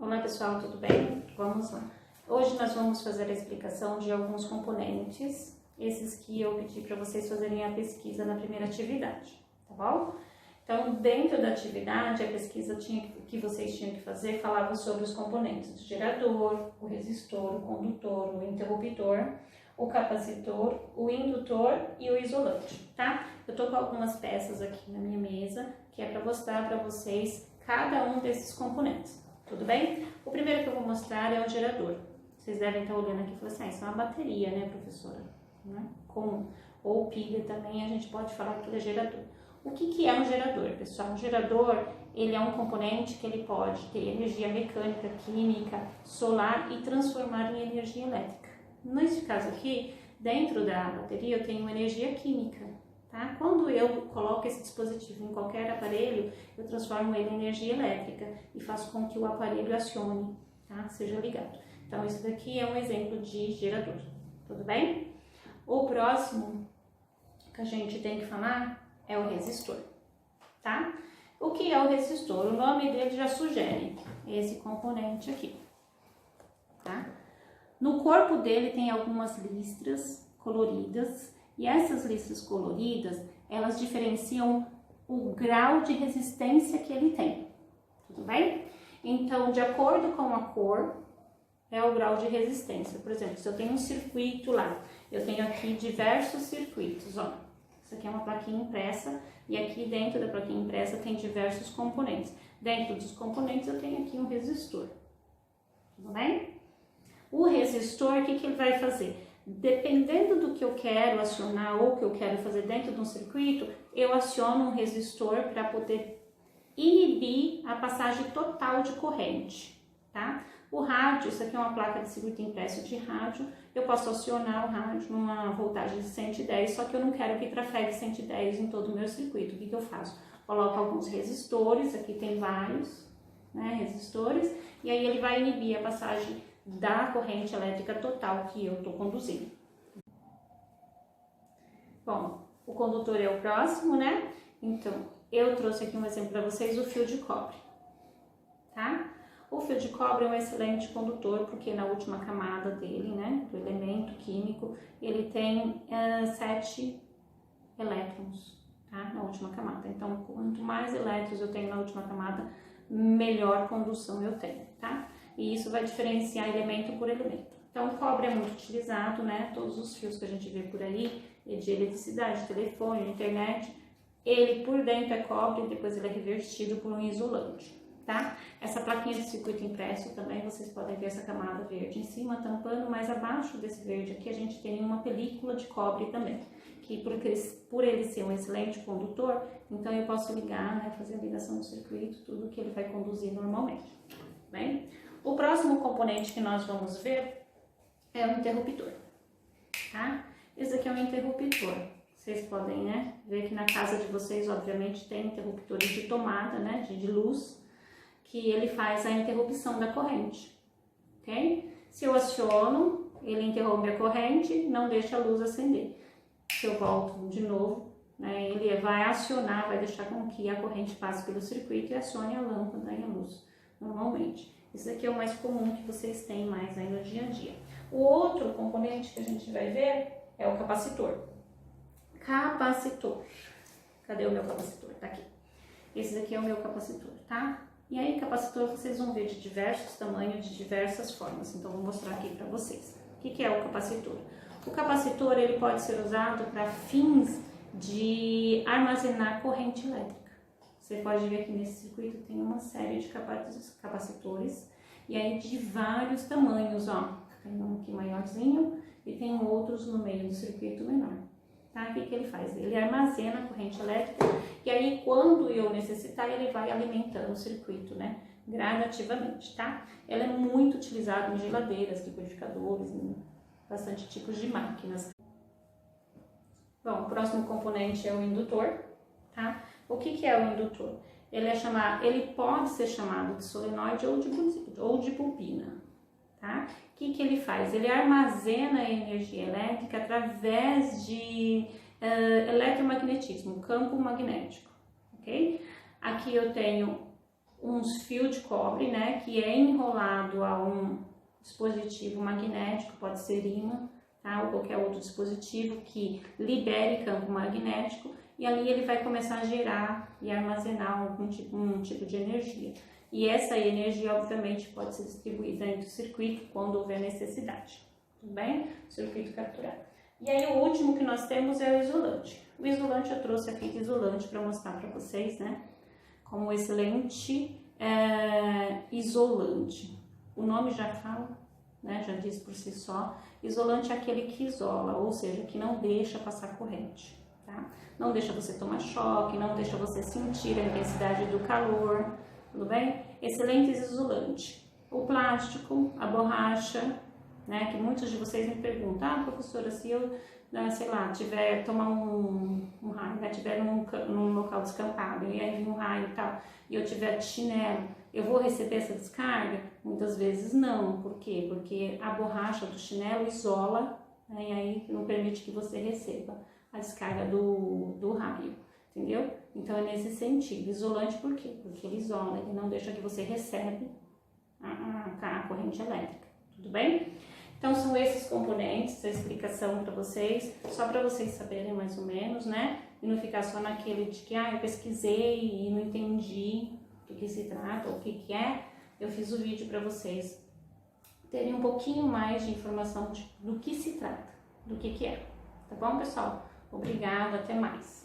Olá pessoal, tudo bem? Vamos lá. Hoje nós vamos fazer a explicação de alguns componentes, esses que eu pedi para vocês fazerem a pesquisa na primeira atividade, tá bom? Então, dentro da atividade, a pesquisa que vocês tinham que fazer falava sobre os componentes do gerador, o resistor, o condutor, o interruptor, o capacitor, o indutor e o isolante, tá? Eu tô com algumas peças aqui na minha mesa, que é para mostrar para vocês cada um desses componentes. Tudo bem? O primeiro que eu vou mostrar é o gerador. Vocês devem estar olhando aqui e falando assim, isso é uma bateria, né, professora? Né? Ou pilha também, a gente pode falar que ele é gerador. O que é um gerador, pessoal? Um gerador, ele é um componente que ele pode ter energia mecânica, química, solar e transformar em energia elétrica. Nesse caso aqui, dentro da bateria eu tenho energia química. Tá? Quando eu coloco esse dispositivo em qualquer aparelho, eu transformo ele em energia elétrica e faço com que o aparelho acione, tá? Seja ligado. Então, isso daqui é um exemplo de gerador, tudo bem? O próximo que a gente tem que falar é o resistor, tá? O que é o resistor? O nome dele já sugere esse componente aqui, tá? No corpo dele tem algumas listras coloridas. E essas listras coloridas, elas diferenciam o grau de resistência que ele tem, tudo bem? Então, de acordo com a cor, é o grau de resistência. Por exemplo, se eu tenho um circuito lá, eu tenho aqui diversos circuitos, ó. Isso aqui é uma plaquinha impressa e aqui dentro da plaquinha impressa tem diversos componentes. Dentro dos componentes eu tenho aqui um resistor, tudo bem? O resistor, o que ele vai fazer? Dependendo do que eu quero acionar ou que eu quero fazer dentro de um circuito, eu aciono um resistor para poder inibir a passagem total de corrente, tá? O rádio, isso aqui é uma placa de circuito impresso de rádio, eu posso acionar o rádio numa voltagem de 110, só que eu não quero que trafegue 110 em todo o meu circuito. O que eu faço? Coloco alguns resistores, aqui tem vários, né, resistores, e aí ele vai inibir a passagem da corrente elétrica total que eu estou conduzindo. Bom, o condutor é o próximo, né? Então, eu trouxe aqui um exemplo para vocês, o fio de cobre, tá? O fio de cobre é um excelente condutor, porque na última camada dele, né, do elemento químico, ele tem 7 elétrons, tá? Na última camada. Então, quanto mais elétrons eu tenho na última camada, melhor condução eu tenho, tá? E isso vai diferenciar elemento por elemento. Então, o cobre é muito utilizado, né? Todos os fios que a gente vê por aí, de eletricidade, telefone, internet, ele por dentro é cobre e depois ele é revertido por um isolante, tá? Essa plaquinha de circuito impresso também, vocês podem ver essa camada verde em cima, tampando, mas abaixo desse verde aqui a gente tem uma película de cobre também, que por ele ser um excelente condutor, então eu posso ligar, né? Fazer a ligação do circuito, tudo que ele vai conduzir normalmente, bem? O próximo componente que nós vamos ver é o interruptor, tá? Esse aqui é um interruptor. Vocês podem, né, ver que na casa de vocês, obviamente, tem interruptores de tomada, né, de luz, que ele faz a interrupção da corrente, ok? Se eu aciono, ele interrompe a corrente, não deixa a luz acender. Se eu volto de novo, né, ele vai acionar, vai deixar com que a corrente passe pelo circuito e acione a lâmpada e a luz, normalmente. Isso aqui é o mais comum que vocês têm mais aí no dia a dia. O outro componente que a gente vai ver é o capacitor. Capacitor. Cadê o meu capacitor? Tá aqui. Esse daqui é o meu capacitor, tá? E aí, capacitor, vocês vão ver de diversos tamanhos, de diversas formas. Então, vou mostrar aqui para vocês. O que é o capacitor? O capacitor, ele pode ser usado para fins de armazenar corrente elétrica. Você pode ver que nesse circuito tem uma série de capacitores e aí de vários tamanhos, ó. Tem um aqui maiorzinho e tem outros no meio do circuito menor, tá? O que ele faz? Ele armazena a corrente elétrica e aí quando eu necessitar ele vai alimentando o circuito, né? Gradativamente, tá? Ela é muito utilizada em geladeiras, liquidificadores, em bastante tipos de máquinas. Bom, o próximo componente é o indutor, tá? O que é o indutor? Ele pode ser chamado de solenoide ou de bobina, tá? O que ele faz? Ele armazena a energia elétrica através de eletromagnetismo, campo magnético, ok? Aqui eu tenho uns fios de cobre, né, que é enrolado a um dispositivo magnético, pode ser ímã, tá, ou qualquer outro dispositivo que libere campo magnético, e ali ele vai começar a gerar e armazenar um tipo de energia. E essa energia, obviamente, pode ser distribuída entre o circuito quando houver necessidade, tudo bem? O circuito capturado. E aí o último que nós temos é o isolante. O isolante, eu trouxe a fita isolante para mostrar para vocês, né? Como excelente isolante. O nome já fala, né? Já diz por si só. Isolante é aquele que isola, ou seja, que não deixa passar corrente, tá? Não deixa você tomar choque, não deixa você sentir a intensidade do calor, tudo bem? Excelente isolante. O plástico, a borracha, né? Que muitos de vocês me perguntam, professora, se eu, sei lá, tiver, tomar um raio, né? Tiver num local descampado, e aí vem um raio e tal, e eu tiver de chinelo, eu vou receber essa descarga? Muitas vezes não. Por quê? Porque a borracha do chinelo isola, né? E aí não permite que você receba a descarga do raio, entendeu? Então é nesse sentido. Isolante por quê? Porque ele isola, ele não deixa que você recebe a corrente elétrica, tudo bem? Então são esses componentes, a explicação para vocês, só para vocês saberem mais ou menos, né? E não ficar só naquele de que, eu pesquisei e não entendi do que se trata ou o que é. Eu fiz o vídeo para vocês terem um pouquinho mais de informação do que se trata, do que é. Tá bom, pessoal? Obrigada, até mais.